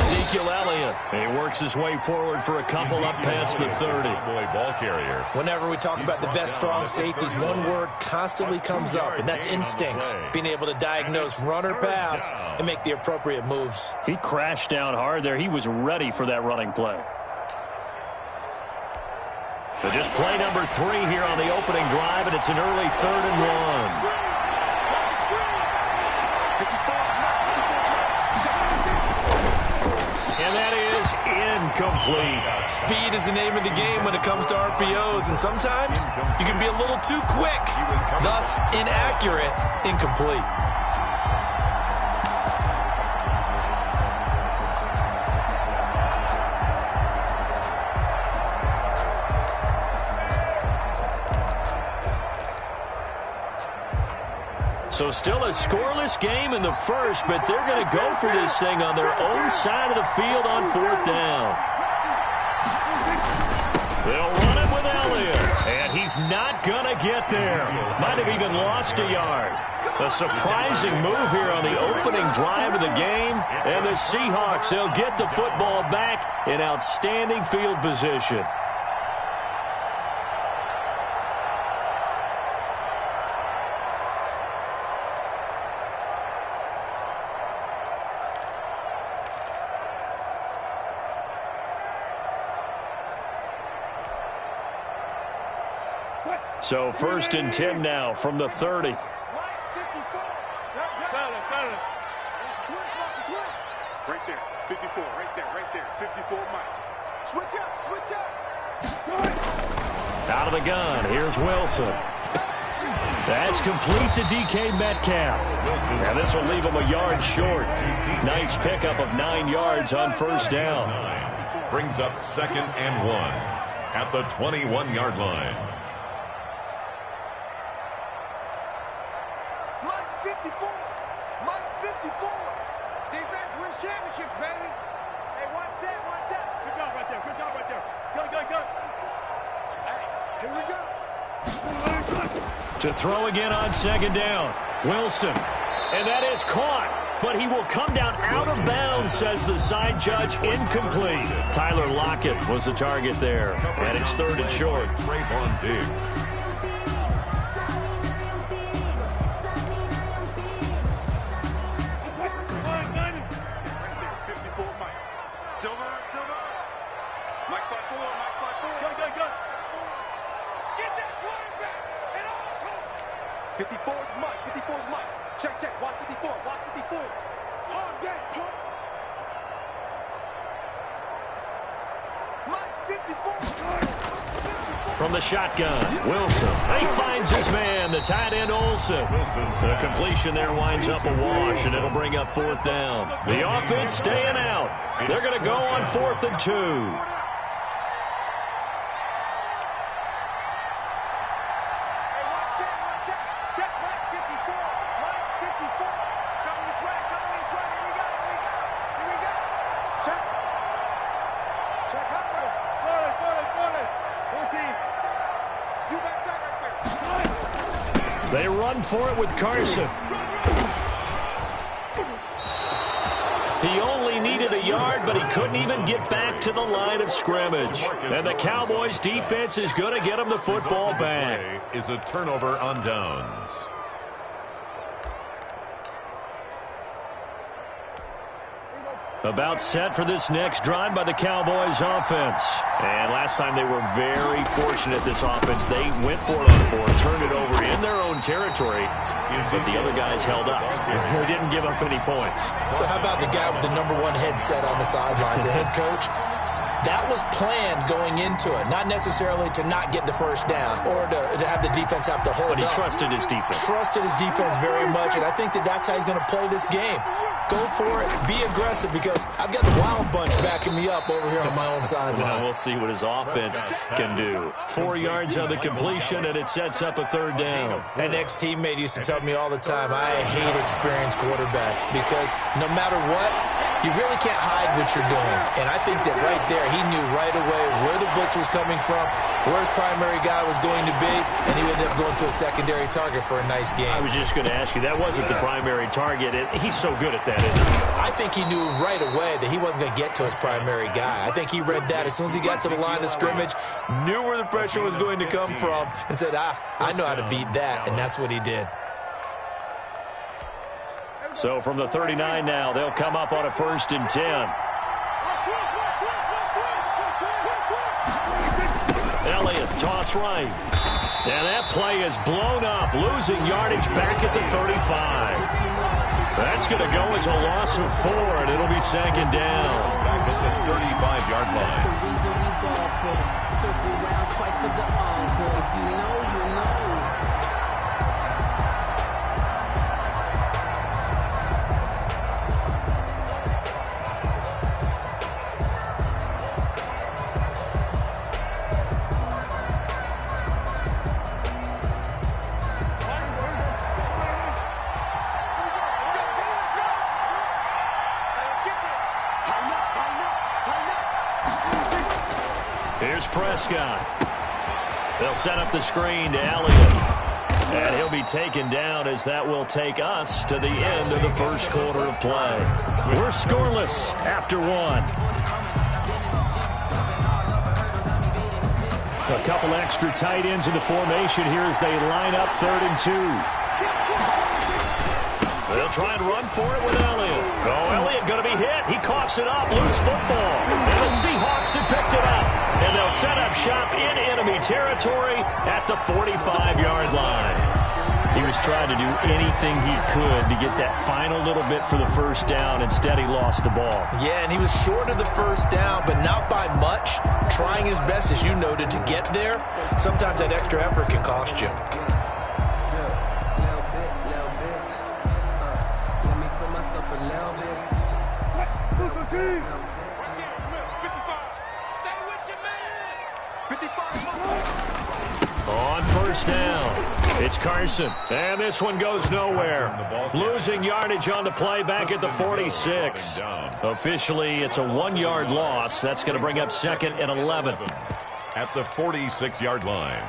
Ezekiel Elliott. He works his way forward for a couple up past the 30. Ball carrier. Whenever we talk about the best strong safeties, one word constantly comes up, and that's instincts. Being able to diagnose run or pass and make the appropriate moves. He crashed down hard there. He was ready for that running play. But just play number 3 here on the opening drive, and it's an early 3rd and 1. And that is incomplete. Speed is the name of the game when it comes to RPOs, and sometimes you can be a little too quick, thus inaccurate, incomplete. So still a scoreless game in the first, but they're going to go for this thing on their own side of the field on 4th down. They'll run it with Elliott, and he's not going to get there. Might have even lost a yard. A surprising move here on the opening drive of the game, and the Seahawks, they'll get the football back in outstanding field position. So 1st and 10 now from the 30. Right there, 54, right there, 54, Mike. Switch up. Out of the gun, here's Wilson. That's complete to DK Metcalf. And this will leave him a yard short. Nice pickup of 9 yards on 1st down. Brings up 2nd and 1 at the 21-yard line. Mike's 54. Defense wins championships, baby. Hey, one set. Good job right there. Good. Hey, here we go. To throw again on 2nd down. Wilson. And that is caught. But he will come down out of bounds, says the side judge. Incomplete. Tyler Lockett was the target there. And it's 3rd and short. Trayvon Diggs. Mike 5-4. Get that quarterback and all 54's Mike. Check. Watch 54. All day, pump. Mike's 54. From the shotgun, Wilson. He finds his man, the tight end Olsen. The completion there winds up a wash, and it'll bring up 4th down. The offense staying out. They're going to go on 4th and 2. They run for it with Carson. He only needed a yard, but he couldn't even get back to the line of scrimmage. And the Cowboys defense is going to get him the football back. Is a turnover on downs. About set for this next drive by the Cowboys offense. And last time they were very fortunate, this offense. They went for it on 4, turned it over in their own territory, but the other guys held up. They didn't give up any points. So how about the guy with the #1 headset on the sidelines, the head coach? That was planned going into it, not necessarily to not get the 1st down or to have the defense have to hold up. But he trusted his defense. Trusted his defense very much, and I think that's how he's going to play this game. Go for it, be aggressive, because I've got the Wild Bunch backing me up over here on my own sideline. Well, we'll see what his offense can do. 4 yards on the completion, and it sets up a 3rd down. An ex-teammate used to tell me all the time, I hate experienced quarterbacks because no matter what, You really can't hide what you're doing. And I think that right there, he knew right away where the blitz was coming from, where his primary guy was going to be, and he ended up going to a secondary target for a nice game. I was just going to ask you, that wasn't the primary target. He's so good at that, isn't he? I think he knew right away that he wasn't going to get to his primary guy. I think he read that as soon as he got to the line of scrimmage, knew where the pressure was going to come from, and said, I know how to beat that, and that's what he did. So from the 39 now, they'll come up on a 1st and 10. Elliott, toss right. And that play is blown up, losing yardage back at the 35. That's going to go as a loss of 4, and it'll be 2nd down. Back at the 35-yard line. Circle around twice for the encore. If you know, you know. Here's Prescott. They'll set up the screen to Elliott. And he'll be taken down as that will take us to the end of the first quarter of play. We're scoreless after 1. A couple extra tight ends in the formation here as they line up 3rd and 2. They'll try and run for it with Elliott. Oh, Elliott going to be hit. He coughs it up, loose football. And the Seahawks have picked it up. And they'll set up shop in enemy territory at the 45-yard line. He was trying to do anything he could to get that final little bit for the first down. Instead, he lost the ball. Yeah, and he was short of the first down, but not by much. Trying his best, as you noted, to get there. Sometimes that extra effort can cost you. On 1st down, it's Carson. And this one goes nowhere. Losing yardage on the play back at the 46. Officially, it's a 1-yard loss. That's going to bring up 2nd and 11. At the 46-yard line.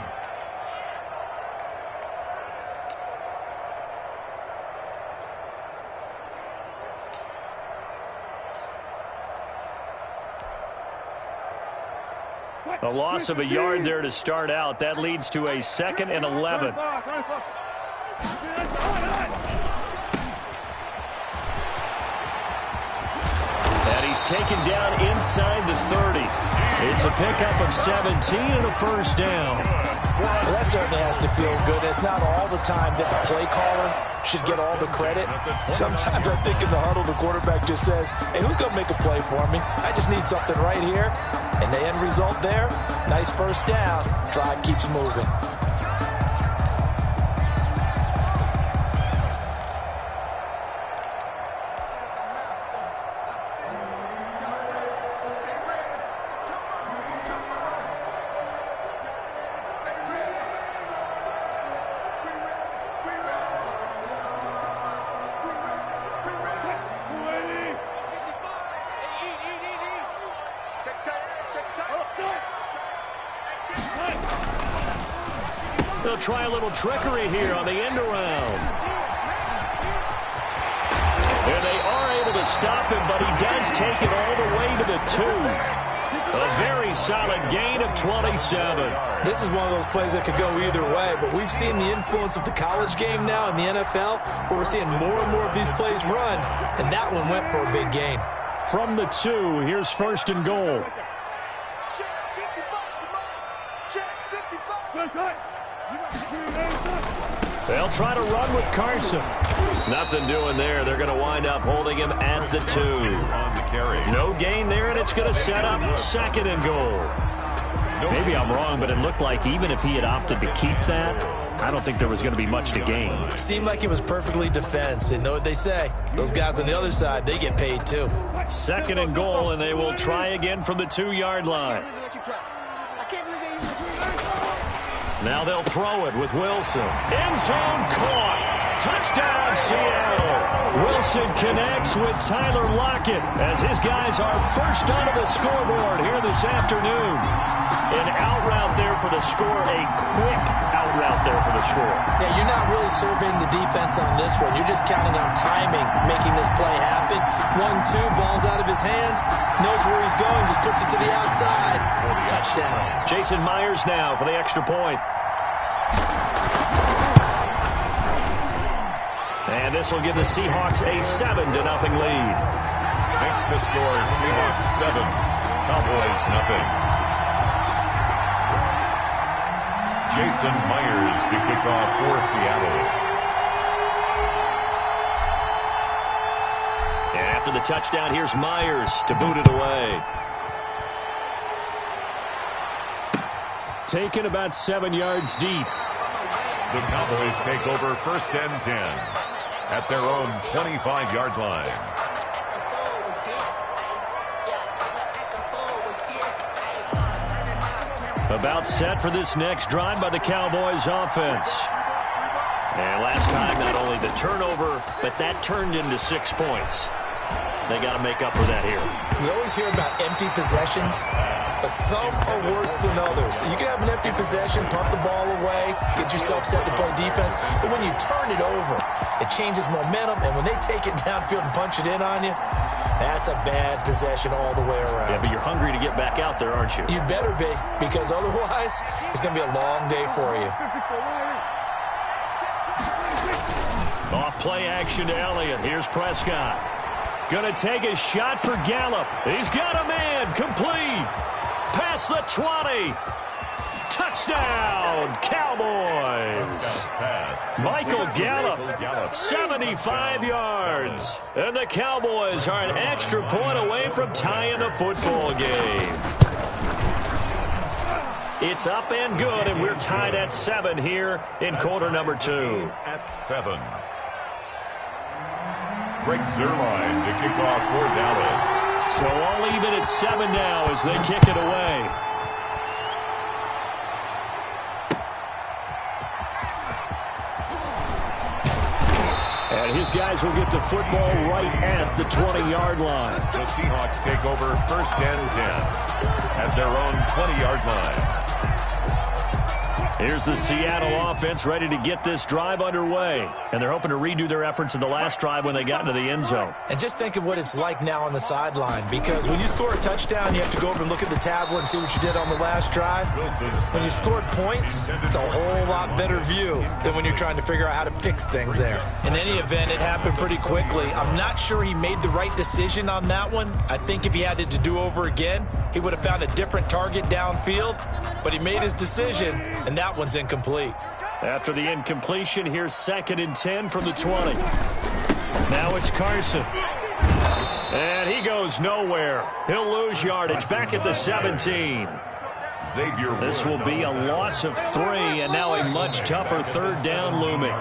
A loss of a yard there to start out. That leads to a 2nd and 11. And he's taken down inside the 30. It's a pickup of 17 and a first down. Well, that certainly has to feel good. It's not all the time that the play caller should get all the credit. Sometimes I think in the huddle, the quarterback just says, hey, who's going to make a play for me? I just need something right here. And the end result there, nice first down. Drive keeps moving. They'll try a little trickery here on the end around. And they are able to stop him, but he does take it all the way to the 2. A very solid gain of 27. This is one of those plays that could go either way, but we've seen the influence of the college game now in the NFL, where we're seeing more and more of these plays run, and that one went for a big gain. From the 2, here's 1st and goal. They'll try to run with Carson. Nothing doing there. They're going to wind up holding him at the 2. No gain there, and it's going to set up 2nd and goal. Maybe I'm wrong, but it looked like even if he had opted to keep that, I don't think there was going to be much to gain. Seemed like it was perfectly defense. And know what they say? Those guys on the other side, they get paid too. 2nd and goal, and they will try again from the 2-yard line. Now they'll throw it with Wilson. End zone caught. Touchdown, Seattle. Wilson connects with Tyler Lockett as his guys are first onto the scoreboard here this afternoon. An out route there for the score, a quick out route there for the score. Yeah, you're not really surveying the defense on this one. You're just counting on timing, making this play happen. 1-2, ball's out of his hands, knows where he's going, just puts it to the outside. Touchdown. Jason Myers now for the extra point. And this will give the Seahawks a 7-0 lead. Makes the score Seahawks 7, Cowboys nothing. Jason Myers to kick off for Seattle. And after the touchdown, here's Myers to boot it away. Taken about 7 yards deep. The Cowboys take over 1st and 10 at their own 25-yard line. About set for this next drive by the Cowboys offense. And last time, not only the turnover, but that turned into 6 points. They got to make up for that here. We always hear about empty possessions, but some are worse than others. You can have an empty possession, pump the ball away, get yourself set to play defense, but when you turn it over, it changes momentum, and when they take it downfield and punch it in on you, that's a bad possession all the way around. Yeah, but you're hungry to get back out there, aren't you? You better be, because otherwise, it's going to be a long day for you. Off play action to Elliott. Here's Prescott. Going to take a shot for Gallup. He's got a man. Complete. Past the 20. Touchdown, Cowboys. Michael Gallup, 75 yards. And the Cowboys are an extra point away from tying the football game. It's up and good, and we're tied at 7 here in quarter number 2. At 7. Greg Zuerlein to kick off for Dallas. So all even at 7 now as they kick it away. And his guys will get the football right at the 20-yard line. The Seahawks take over 1st and 10 at their own 20-yard line. Here's the Seattle offense ready to get this drive underway. And they're hoping to redo their efforts in the last drive when they got into the end zone. And just think of what it's like now on the sideline, because when you score a touchdown, you have to go over and look at the tablet and see what you did on the last drive. When you scored points, it's a whole lot better view than when you're trying to figure out how to fix things there. In any event, it happened pretty quickly. I'm not sure he made the right decision on that one. I think if he had it to do over again, he would have found a different target downfield, but he made his decision, and that one's incomplete. After the incompletion, here's 2nd and 10 from the 20. Now it's Carson. And he goes nowhere. He'll lose yardage back at the 17. This will be a loss of 3, and now a much tougher 3rd down looming.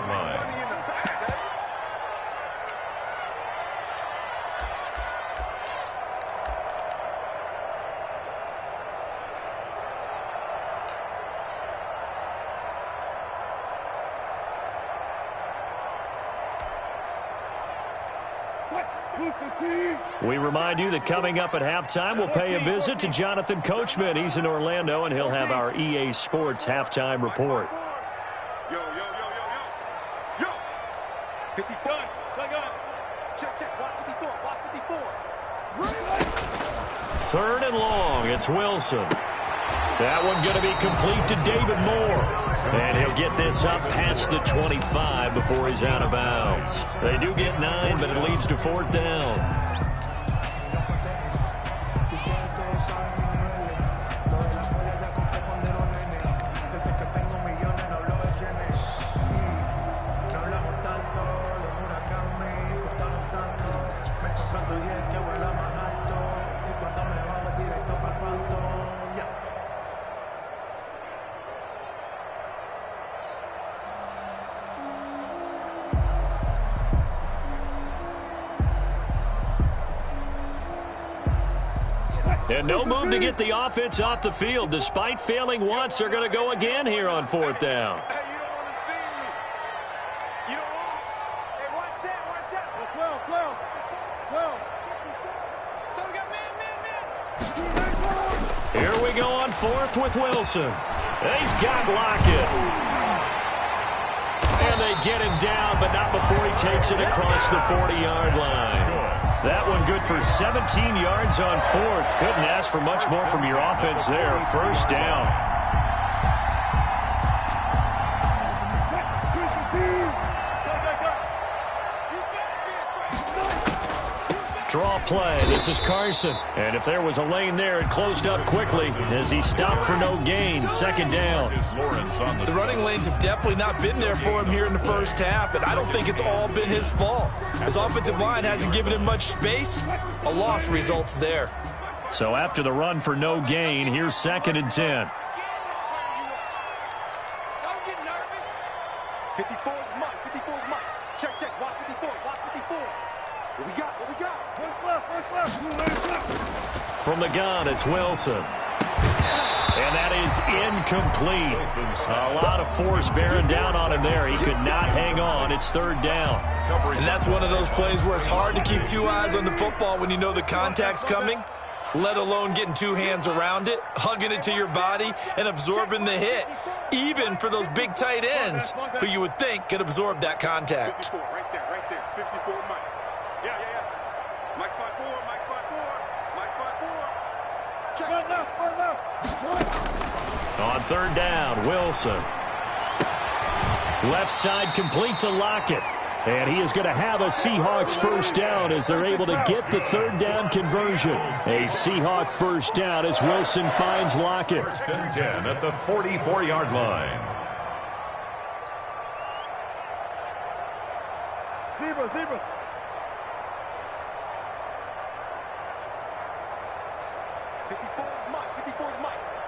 We remind you that coming up at halftime, we'll pay a visit to Jonathan Coachman. He's in Orlando, and he'll have our EA Sports halftime report. Yo, yo, yo, yo, yo. Yo. 50 done. Gun. Check, check. Watch 54. Watch 54. 3rd and long. It's Wilson. That one going to be complete to David Moore. And he'll get this up past the 25 before he's out of bounds. They do get 9, but it leads to 4th down. And no move to get the offense off the field. Despite failing once, they're going to go again here on 4th down. Hey, you don't want to see me. You don't want Here we go on fourth with Wilson. He's got Lockett. And they get him down, but not before he takes it across the 40-yard line. That one good for 17 yards on fourth. Couldn't ask for much more from your offense there. First down. Draw play. This is Carson. And if there was a lane there, it closed up quickly as he stopped for no gain. Second down. The running lanes have definitely not been there for him here in the first half, and I don't think it's all been his fault. His offensive line hasn't given him much space. A loss results there. So after the run for no gain, here's 2nd and 10. 54 is Mike. 54 is Mike. Check, check. Watch 54. Watch 54. What we got? What we got? From the gun, it's Wilson. And that is incomplete. A lot of force bearing down on him there. He could not hang on. It's 3rd down. And that's one of those plays where it's hard to keep two eyes on the football when you know the contact's coming, let alone getting two hands around it, hugging it to your body, and absorbing the hit, even for those big tight ends who you would think could absorb that contact. 54, right there, 54 Mike. Yeah. Mike spot 4, Mike spot 4, Mike spot 4. Check. Run left. On 3rd down, Wilson. Left side complete to Lockett. And he is going to have a Seahawks first down as they're able to get the 3rd down conversion. A Seahawk first down as Wilson finds Lockett. 1st and 10 at the 44-yard line. Zebra.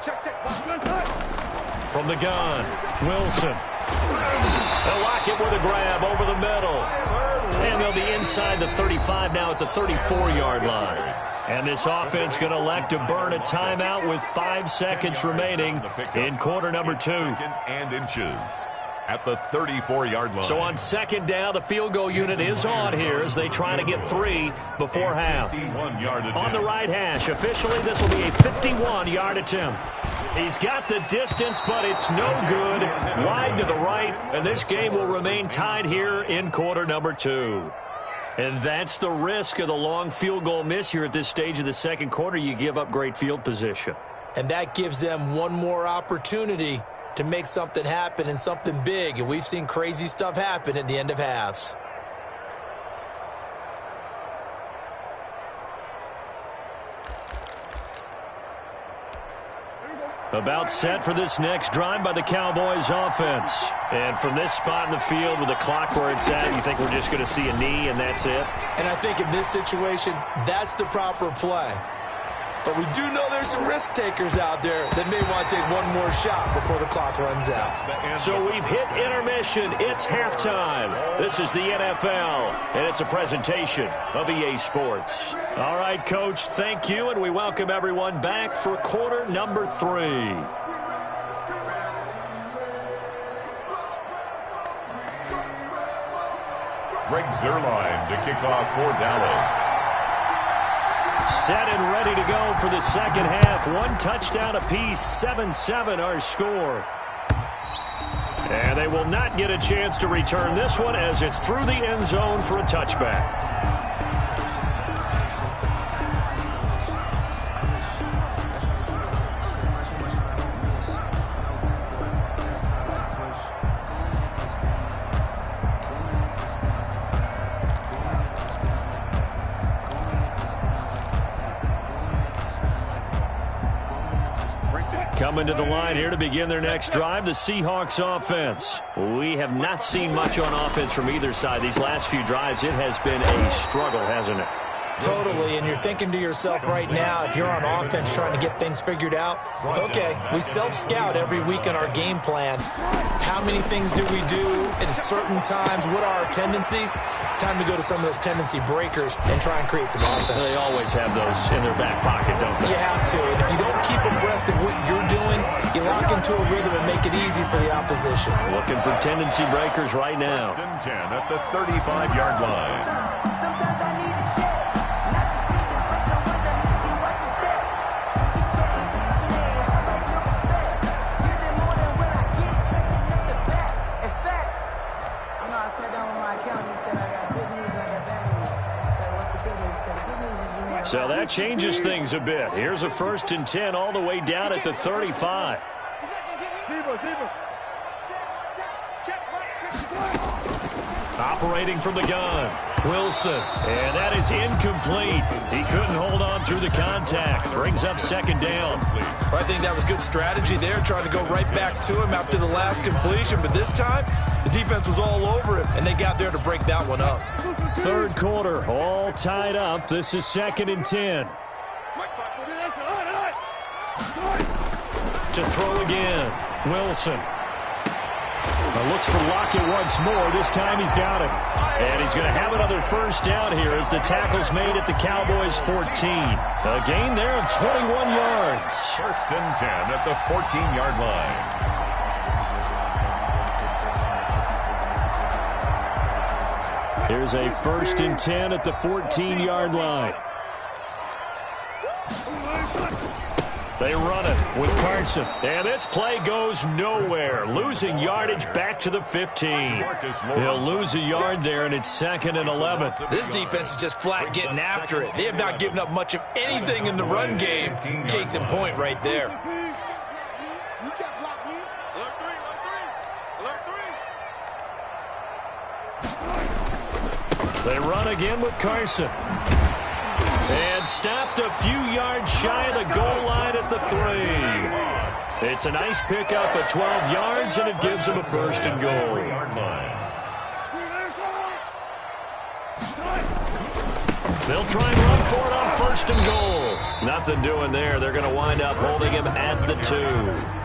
Check. From the gun, Wilson. And Lockett with a grab over the middle. And they'll be inside the 35 now at the 34-yard line. And this offense going to elect to burn a timeout with 5 seconds remaining in quarter number 2. 2nd and inches at the 34-yard line. So on 2nd down, the field goal unit is on here as they try to get 3 before half. 51-yard attempt. On the right hash, officially this will be a 51-yard attempt. He's got the distance, but it's no good. Wide to the right, and this game will remain tied here in quarter number 2. And that's the risk of the long field goal miss here at this stage of the second quarter. You give up great field position. And that gives them one more opportunity to make something happen and something big. And we've seen crazy stuff happen at the end of halves. About set for this next drive by the Cowboys offense. And from this spot in the field with the clock where it's at, you think we're just going to see a knee and that's it? And I think in this situation, that's the proper play. But we do know there's some risk takers out there that may want to take one more shot before the clock runs out. So we've hit intermission. It's halftime. This is the NFL, and it's a presentation of EA Sports. All right, Coach, thank you, and we welcome everyone back for quarter number 3. Greg Zuerlein to kick off for Dallas. Set and ready to go for the second half. 1 touchdown apiece, 7-7 our score. And they will not get a chance to return this one as it's through the end zone for a touchback. Coming to the line here to begin their next drive, the Seahawks offense. We have not seen much on offense from either side. These last few drives, it has been a struggle, hasn't it? Totally, and you're thinking to yourself right now, if you're on offense trying to get things figured out, okay, we self-scout every week in our game plan. How many things do we do at certain times? What are our tendencies? Time to go to some of those tendency breakers and try and create some offense. They always have those in their back pocket, don't they? You have to, and if you don't keep abreast of what you're doing, you lock into a rhythm and make it easy for the opposition. Looking for tendency breakers right now. 1st and 10 at the 35-yard line. Sometimes I need a check, not to speak, but the ones that make you watch your step. So that changes things a bit. Here's a 1st and 10 all the way down at the 35. Operating from the gun, Wilson. And that is incomplete. He couldn't hold on through the contact. Brings up 2nd down. I think that was good strategy there, trying to go right back to him after the last completion. But this time, the defense was all over him, and they got there to break that one up. 3rd quarter, all tied up. This is 2nd and 10. To throw again, Wilson. Now looks for Lockett once more. This time he's got it. And he's going to have another 1st down here as the tackle's made at the Cowboys 14. A gain there of 21 yards. 1st and 10 at the 14-yard line. Here's a 1st and 10 at the 14-yard line. They run it with Carson. And this play goes nowhere. Losing yardage back to the 15. He'll lose a yard there, and it's 2nd and 11. This defense is just flat getting after it. They have not given up much of anything in the run game. Case in point right there. They run again with Carson. And stopped a few yards shy of the goal line at the 3. It's a nice pickup of 12 yards, and it gives them a 1st and goal. They'll try and run for it on 1st and goal. Nothing doing there. They're going to wind up holding him at the 2.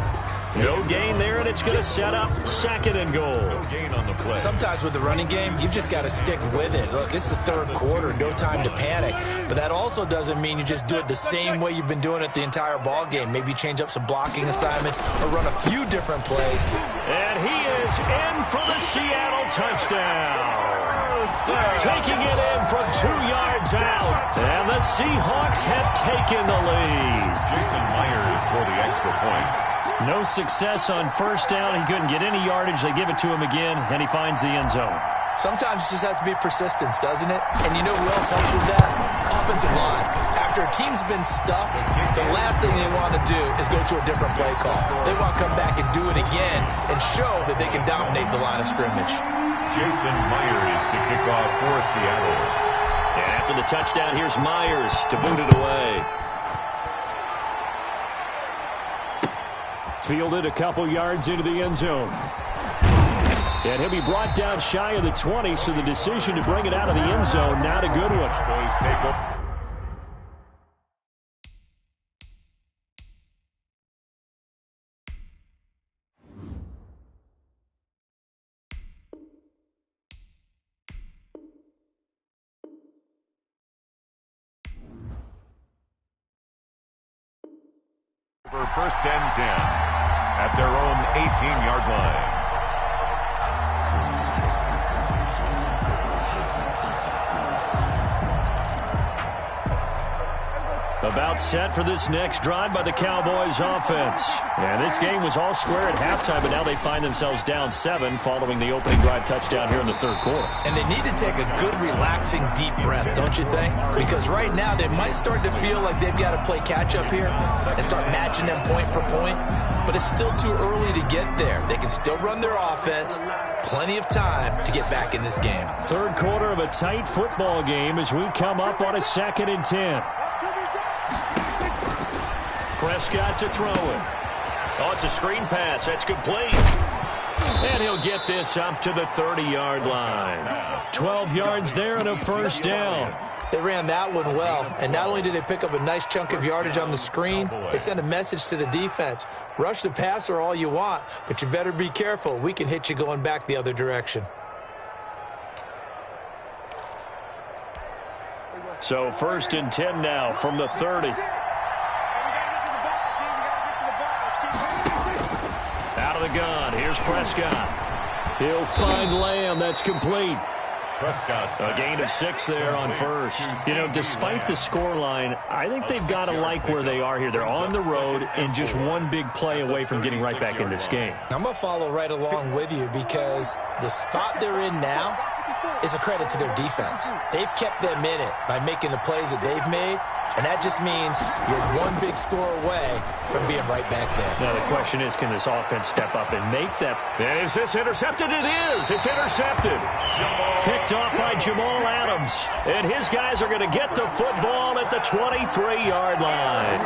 No gain there, and it's going to set up 2nd and goal. No gain on the play. Sometimes with the running game, you've just got to stick with it. Look, it's the 3rd quarter, no time to panic. But that also doesn't mean you just do it the same way you've been doing it the entire ball game. Maybe change up some blocking assignments or run a few different plays. And he is in for the Seattle touchdown. Taking it in from 2 yards out. And the Seahawks have taken the lead. Jason Myers for the extra point. No success on 1st down. He couldn't get any yardage. They give it to him again, and he finds the end zone. Sometimes it just has to be persistence, doesn't it? And you know who else helps with that? Offensive line. After a team's been stuffed, the last thing they want to do is go to a different play call. They want to come back and do it again and show that they can dominate the line of scrimmage. Jason Myers to kick off for Seattle. And after the touchdown, here's Myers to boot it away. Fielded a couple yards into the end zone. And he'll be brought down shy of the 20, so the decision to bring it out of the end zone, not a good one. Boys take over. For 1st and 10 at their own 18-yard line. About set for this next drive by the Cowboys offense. And this game was all square at halftime, but now they find themselves down 7 following the opening drive touchdown here in the 3rd quarter. And they need to take a good, relaxing, deep breath, don't you think? Because right now they might start to feel like they've got to play catch-up here and start matching them point for point. But it's still too early to get there. They can still run their offense. Plenty of time to get back in this game. 3rd quarter of a tight football game as we come up on a 2nd and 10. Prescott to throw it. Oh, it's a screen pass. That's complete. And he'll get this up to the 30-yard line. 12 yards there and a 1st down. They ran that one well, and not only did they pick up a nice chunk of yardage on the screen, they sent a message to the defense. Rush the passer all you want, but you better be careful. We can hit you going back the other direction. So 1st and 10 now from the 30. Out of the gun. Here's Prescott. He'll find Lamb. That's complete. Prescott. A gain of 6 there on 1st. You know, despite the scoreline, I think they've got to like where they are here. They're on the road and just one big play away from getting right back in this game. I'm going to follow right along with you because the spot they're in now, is a credit to their defense. They've kept them in it by making the plays that they've made, and that just means you're one big score away from being right back there. Now the question is, can this offense step up and make that? And is this intercepted? It is. It's intercepted. Picked off by Jamal Adams. And his guys are going to get the football at the 23-yard line.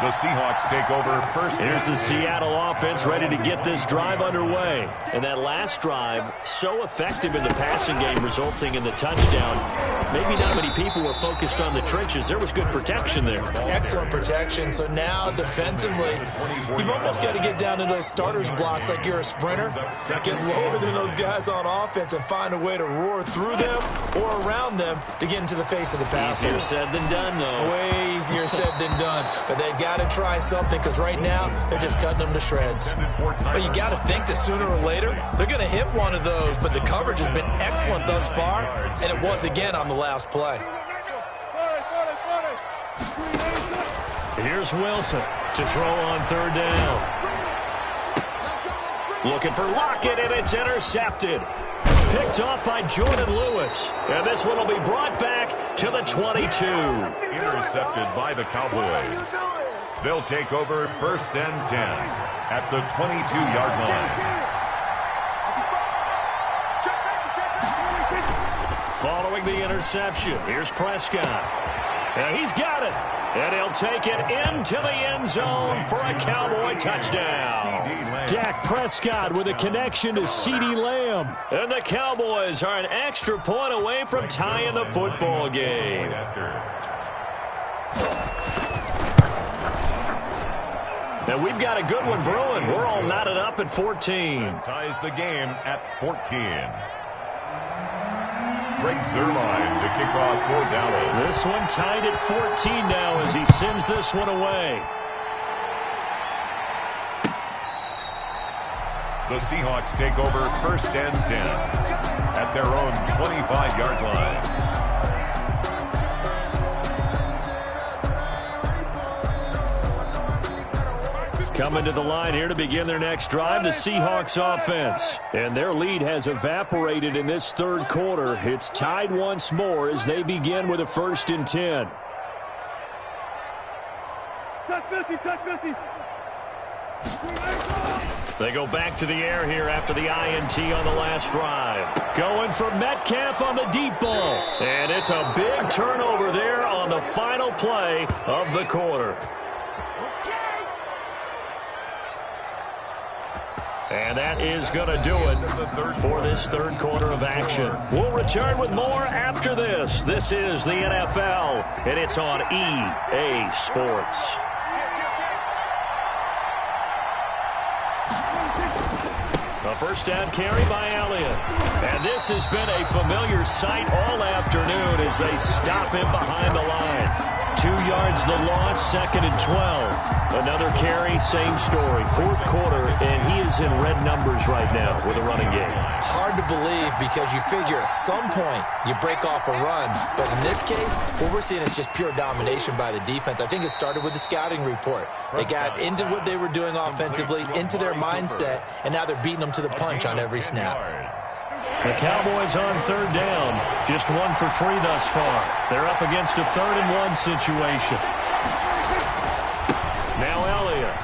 The Seahawks take over first. Here's the Seattle offense ready to get this drive underway. And that last drive, so effective in the passing game, resulting in the touchdown. Maybe not many people were focused on the trenches. There was good protection there. Excellent protection. So now defensively, you've almost got to get down to those starters blocks like you're a sprinter. Get lower than those guys on offense and find a way to roar through them or around them to get into the face of the passer. Easier said than done, though. Way easier said than done. But they've got to try something, because right now they're just cutting them to shreds. But you got to think that sooner or later they're going to hit one of those, but the coverage has been excellent thus far, and it was again on the last play. Here's Wilson to throw on third down. Looking for Lockett, and it's intercepted. Picked off by Jordan Lewis. And this one will be brought back to the 22. Intercepted by the Cowboys. They'll take over first and 10 at the 22-yard line. Following the interception, here's Prescott. And he's got it. And he'll take it into the end zone for a Cowboy touchdown. Dak Prescott with a connection to CeeDee Lamb. And the Cowboys are an extra point away from tying the football game. And we've got a good one brewing. We're all knotted up at 14. Ties the game at 14. Greg Zuerlein to kick off for Dallas. This one tied at 14 now as he sends this one away. The Seahawks take over first and 10 at their own 25-yard line. Coming to the line here to begin their next drive, the Seahawks offense. And their lead has evaporated in this third quarter. It's tied once more as they begin with a 1st and 10. Touch 50, touch 50. They go back to the air here after the INT on the last drive. Going for Metcalf on the deep ball. And it's a big turnover there on the final play of the quarter. And that is going to do it for this third quarter of action. We'll return with more after this. This is the NFL, and it's on EA Sports. A first down carry by Elliott. And this has been a familiar sight all afternoon as they stop him behind the line. 2 yards the loss, 2nd and 12. Another carry, same story. Fourth quarter, and he is in red numbers right now with a running game. Hard to believe, because you figure at some point you break off a run. But in this case, what we're seeing is just pure domination by the defense. I think it started with the scouting report. They got into what they were doing offensively, into their mindset, and now they're beating them to the punch on every snap. The Cowboys on third down, just 1 for 3 thus far. They're up against a 3rd and 1 situation. Now Elliott.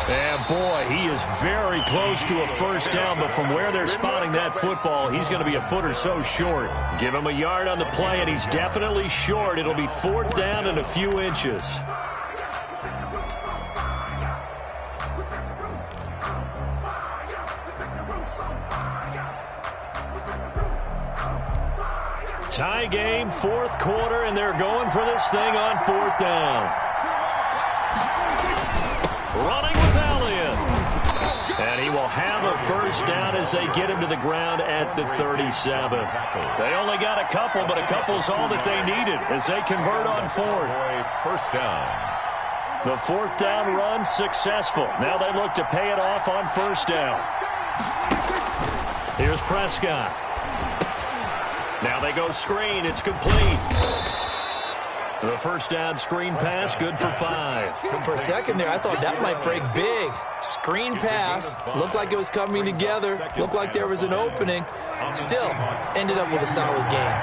And boy, he is very close to a first down, but from where they're spotting that football, he's going to be a foot or so short. Give him a yard on the play, and he's definitely short. It'll be 4th down and a few inches. Tie game, 4th quarter, and they're going for this thing on 4th down. Running with Elliott. And he will have a first down as they get him to the ground at the 37. They only got a couple, but a couple's all that they needed as they convert on 4th. First down. The 4th down run successful. Now they look to pay it off on 1st down. Here's Prescott. Now they go screen. It's complete. The first down screen pass, good for 5. For a second there, I thought that might break big. Screen pass, looked like it was coming together, looked like there was an opening. Still, ended up with a solid game.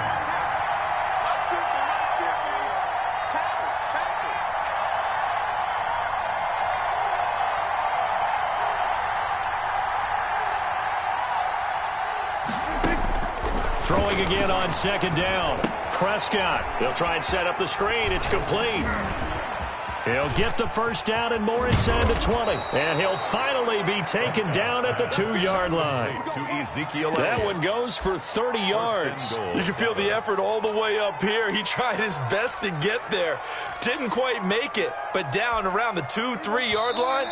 Throwing again on second down. Prescott. They'll try and set up the screen. It's complete. He'll get the first down and more inside the 20. And he'll finally be taken down at the 2-yard line. That one goes for 30 yards. You can feel the effort all the way up here. He tried his best to get there. Didn't quite make it, but down around the 2-3-yard line,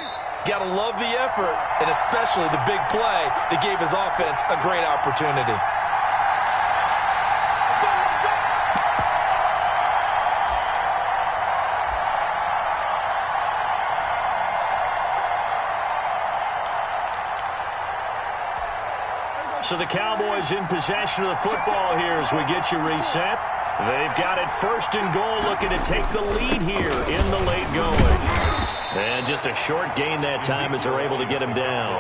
got to love the effort, and especially the big play that gave his offense a great opportunity. So the Cowboys in possession of the football here as we get you reset. They've got it first and goal, looking to take the lead here in the late going. And just a short gain that time as they're able to get him down.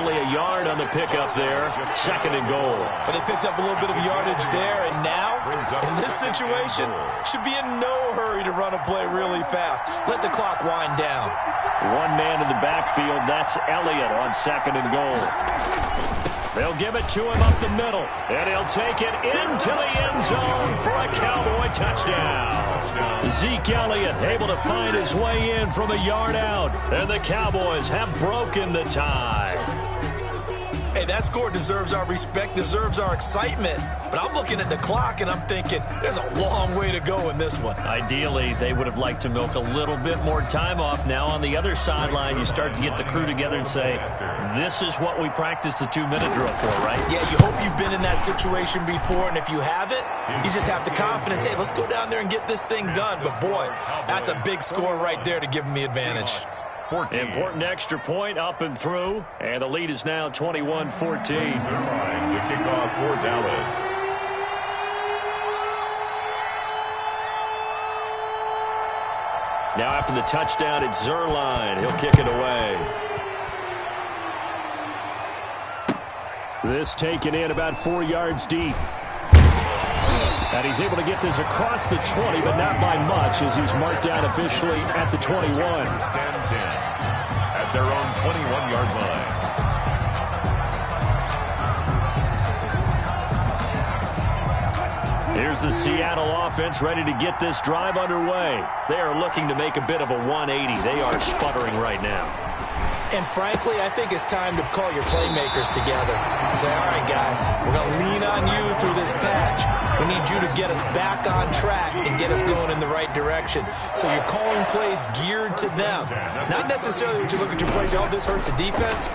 Only a yard on the pickup there. Second and goal. But they picked up a little bit of yardage there, and now, in this situation, should be in no hurry to run a play really fast. Let the clock wind down. One man in the backfield, that's Elliott on second and goal. They'll give it to him up the middle, and he'll take it into the end zone for a Cowboy touchdown. Zeke Elliott able to find his way in from a yard out, and the Cowboys have broken the tie. Hey, that score deserves our respect, deserves our excitement. But I'm looking at the clock, and I'm thinking, there's a long way to go in this one. Ideally, they would have liked to milk a little bit more time off. Now, on the other sideline, you start to get the crew together and say, this is what we practiced the 2-minute drill for, right? Yeah, you hope you've been in that situation before, and if you haven't, you just have the confidence, hey, let's go down there and get this thing done. But, boy, that's a big score right there to give them the advantage. 14. Important extra point up and through, and the lead is now 21-14. The kickoff for Dallas. Now after the touchdown, it's Zerline. He'll kick it away. This taken in about 4 yards deep. And he's able to get this across the 20, but not by much as he's marked down officially at the 21. Stand 10 at their own 21-yard line. Here's the Seattle offense ready to get this drive underway. They are looking to make a bit of a 180. They are sputtering right now. And frankly, I think it's time to call your playmakers together and say, all right, guys, we're going to lean on you through this patch. We need you to get us back on track and get us going in the right direction. So you're calling plays geared to them. Not necessarily when you look at your plays, oh, this hurts the defense.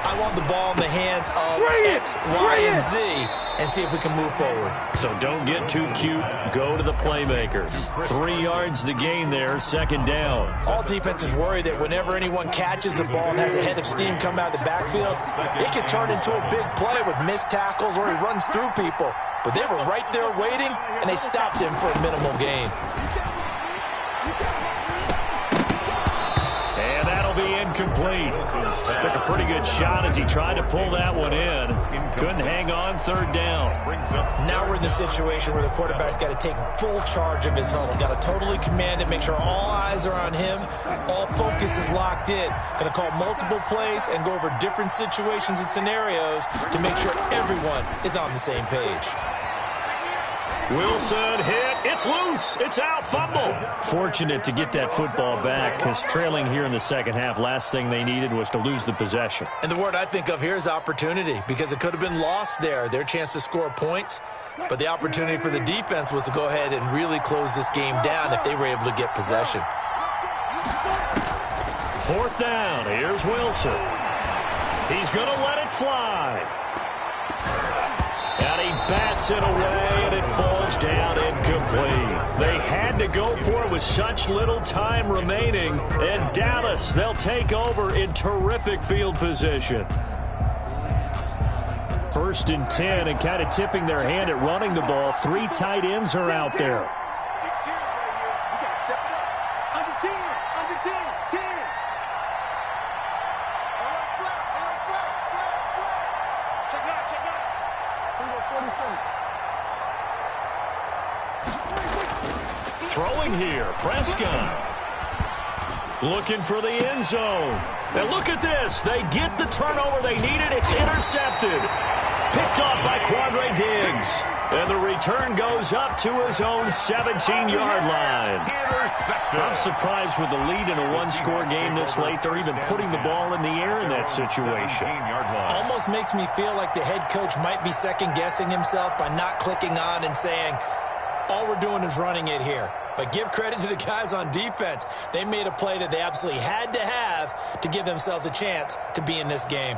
I want the ball in the hands of X, Y, and Z and see if we can move forward. So don't get too cute. Go to the playmakers. 3 yards the gain there, second down. All defenses worry that whenever anyone catches the ball and has a head of steam come out of the backfield, it can turn into a big play with missed tackles or he runs through people. But they were right there waiting, and they stopped him for a minimal gain. And that'll be incomplete. Took a pretty good shot as he tried to pull that one in. Couldn't hang on, third down. Now we're in the situation where the quarterback's got to take full charge of his huddle. Got to totally command it, make sure all eyes are on him. All focus is locked in. Going to call multiple plays and go over different situations and scenarios to make sure everyone is on the same page. Wilson hit. It's loose. It's out. Fumble. Fortunate to get that football back because trailing here in the second half, last thing they needed was to lose the possession. And the word I think of here is opportunity because it could have been lost there. Their chance to score points. But the opportunity for the defense was to go ahead and really close this game down if they were able to get possession. Fourth down. Here's Wilson. He's going to let it fly. And he bats it away, and it falls down incomplete. They had to go for it with such little time remaining. And Dallas, they'll take over in terrific field position. First and 10, and kind of tipping their hand at running the ball. 3 tight ends are out there. Throwing here, Prescott. Looking for the end zone. And look at this. They get the turnover they needed. It's intercepted. Picked off by Quandre Diggs. And the return goes up to his own 17-yard line. Intercepted. I'm surprised with the lead in a one-score game this late. They're even putting the ball in the air in that situation. Almost makes me feel like the head coach might be second-guessing himself by not clicking on and saying, all we're doing is running it here. But give credit to the guys on defense. They made a play that they absolutely had to have to give themselves a chance to be in this game.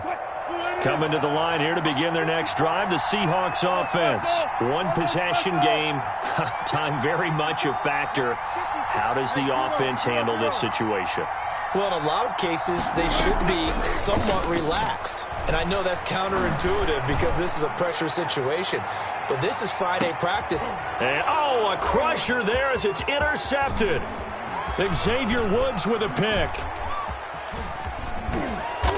Coming to the line here to begin their next drive, the Seahawks offense. One possession game. Time very much a factor. How does the offense handle this situation? Well, in a lot of cases, they should be somewhat relaxed. And I know that's counterintuitive because this is a pressure situation. But this is Friday practice. And, a crusher there as it's intercepted. Xavier Woods with a pick.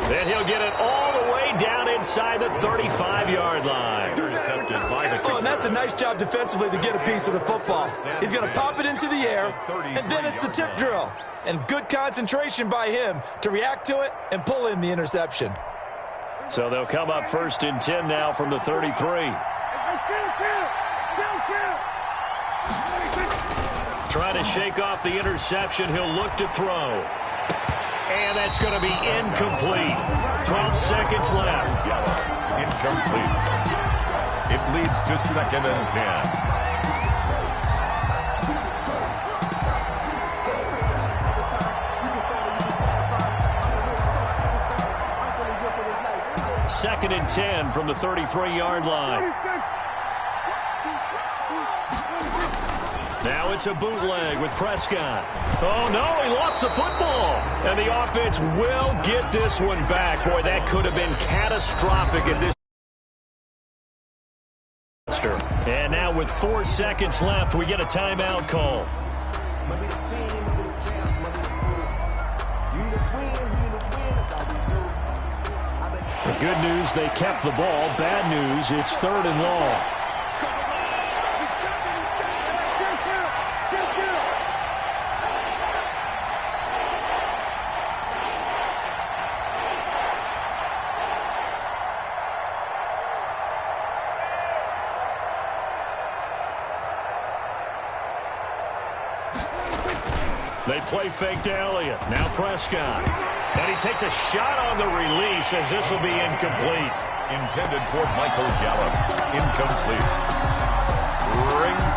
Then he'll get it all the way down inside the 35-yard line. Intercepted by the and that's a nice job defensively to get a piece of the football. He's going to pop it into the air, and then it's the tip drill. And good concentration by him to react to it and pull in the interception. So they'll come up 1st and 10 now from the 33. Trying to shake off the interception. He'll look to throw. And that's going to be incomplete. 12 seconds left. Incomplete. It leads to 2nd and 10. 2nd and 10 from the 33-yard line. Now it's a bootleg with Prescott. Oh, no, he lost the football. And the offense will get this one back. Boy, that could have been catastrophic at this. And now with 4 seconds left, we get a timeout call. The good news, they kept the ball. Bad news, it's 3rd and long. They play fake to Elliott. Now Prescott. And he takes a shot on the release as this will be incomplete. Intended for Michael Gallup. Incomplete. Rings